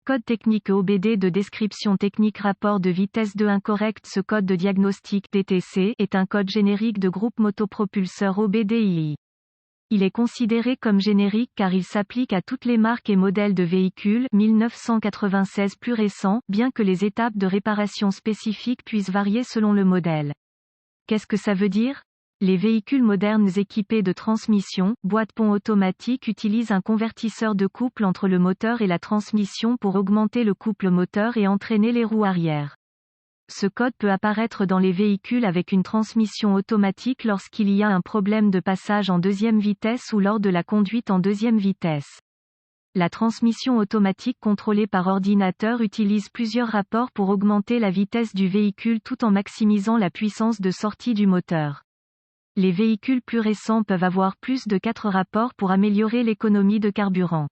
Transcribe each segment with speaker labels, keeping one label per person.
Speaker 1: Code technique EOBD de description technique rapport de vitesse de incorrect. Ce code de diagnostic DTC est un code générique de groupe motopropulseur OBD-II. Il est considéré comme générique car il s'applique à toutes les marques et modèles de véhicules 1996 plus récents, bien que les étapes de réparation spécifiques puissent varier selon le modèle. Qu'est-ce que ça veut dire ? Les véhicules modernes équipés de transmission, boîte-pont automatique utilisent un convertisseur de couple entre le moteur et la transmission pour augmenter le couple moteur et entraîner les roues arrière. Ce code peut apparaître dans les véhicules avec une transmission automatique lorsqu'il y a un problème de passage en deuxième vitesse ou lors de la conduite en deuxième vitesse. La transmission automatique contrôlée par ordinateur utilise plusieurs rapports pour augmenter la vitesse du véhicule tout en maximisant la puissance de sortie du moteur. Les véhicules plus récents peuvent avoir plus de 4 rapports pour améliorer l'économie de carburant.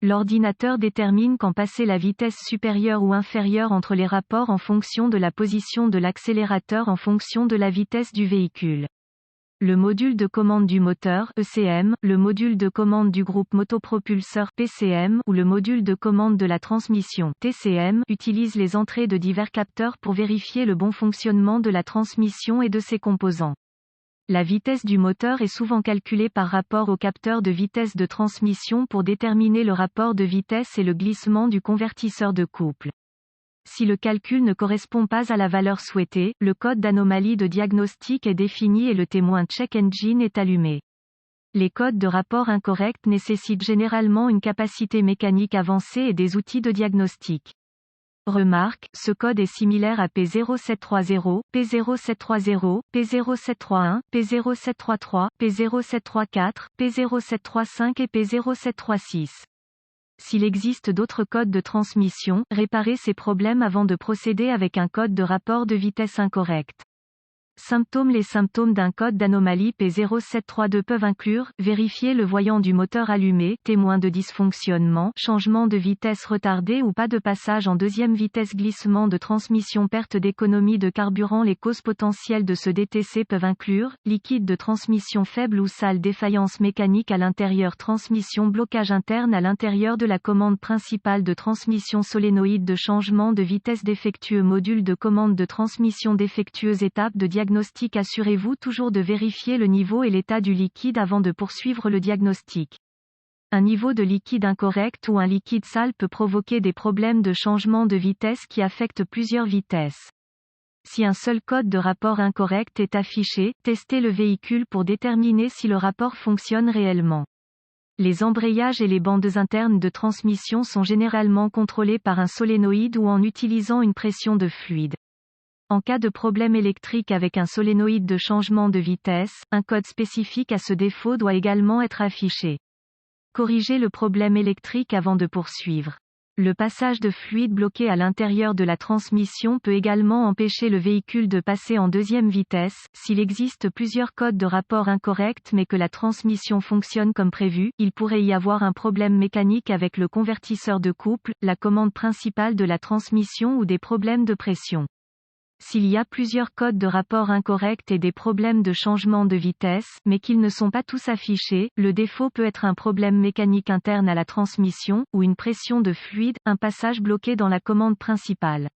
Speaker 1: L'ordinateur détermine quand passer la vitesse supérieure ou inférieure entre les rapports en fonction de la position de l'accélérateur en fonction de la vitesse du véhicule. Le module de commande du moteur ECM, le module de commande du groupe motopropulseur PCM ou le module de commande de la transmission TCM utilise les entrées de divers capteurs pour vérifier le bon fonctionnement de la transmission et de ses composants. La vitesse du moteur est souvent calculée par rapport au capteur de vitesse de transmission pour déterminer le rapport de vitesse et le glissement du convertisseur de couple. Si le calcul ne correspond pas à la valeur souhaitée, le code d'anomalie de diagnostic est défini et le témoin check engine est allumé. Les codes de rapport incorrects nécessitent généralement une capacité mécanique avancée et des outils de diagnostic. Remarque, ce code est similaire à P0730, P0730, P0731, P0733, P0734, P0735 et P0736. S'il existe d'autres codes de transmission, réparez ces problèmes avant de procéder avec un code de rapport de vitesse incorrect. Symptômes. Les symptômes d'un code d'anomalie P0732 peuvent inclure, vérifier le voyant du moteur allumé, témoin de dysfonctionnement, changement de vitesse retardé ou pas de passage en deuxième vitesse, glissement de transmission, perte d'économie de carburant. Les causes potentielles de ce DTC peuvent inclure, liquide de transmission faible ou sale, défaillance mécanique à l'intérieur, transmission, blocage interne à l'intérieur de la commande principale de transmission, solénoïde de changement de vitesse défectueux, module de commande de transmission défectueuse. Étape de diagnostic. Assurez-vous toujours de vérifier le niveau et l'état du liquide avant de poursuivre le diagnostic. Un niveau de liquide incorrect ou un liquide sale peut provoquer des problèmes de changement de vitesse qui affectent plusieurs vitesses. Si un seul code de rapport incorrect est affiché, testez le véhicule pour déterminer si le rapport fonctionne réellement. Les embrayages et les bandes internes de transmission sont généralement contrôlés par un solénoïde ou en utilisant une pression de fluide. En cas de problème électrique avec un solénoïde de changement de vitesse, un code spécifique à ce défaut doit également être affiché. Corrigez le problème électrique avant de poursuivre. Le passage de fluide bloqué à l'intérieur de la transmission peut également empêcher le véhicule de passer en deuxième vitesse. S'il existe plusieurs codes de rapport incorrects mais que la transmission fonctionne comme prévu, il pourrait y avoir un problème mécanique avec le convertisseur de couple, la commande principale de la transmission ou des problèmes de pression. S'il y a plusieurs codes de rapport incorrects et des problèmes de changement de vitesse, mais qu'ils ne sont pas tous affichés, le défaut peut être un problème mécanique interne à la transmission, ou une pression de fluide, un passage bloqué dans la commande principale.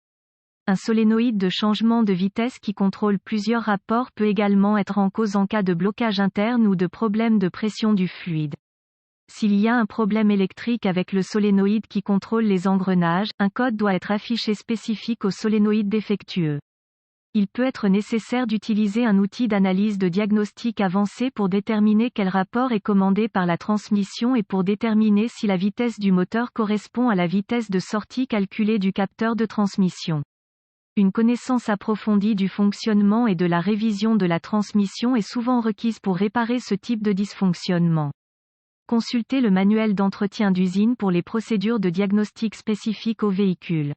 Speaker 1: Un solénoïde de changement de vitesse qui contrôle plusieurs rapports peut également être en cause en cas de blocage interne ou de problème de pression du fluide. S'il y a un problème électrique avec le solénoïde qui contrôle les engrenages, un code doit être affiché spécifique au solénoïde défectueux. Il peut être nécessaire d'utiliser un outil d'analyse de diagnostic avancé pour déterminer quel rapport est commandé par la transmission et pour déterminer si la vitesse du moteur correspond à la vitesse de sortie calculée du capteur de transmission. Une connaissance approfondie du fonctionnement et de la révision de la transmission est souvent requise pour réparer ce type de dysfonctionnement. Consultez le manuel d'entretien d'usine pour les procédures de diagnostic spécifiques au véhicule.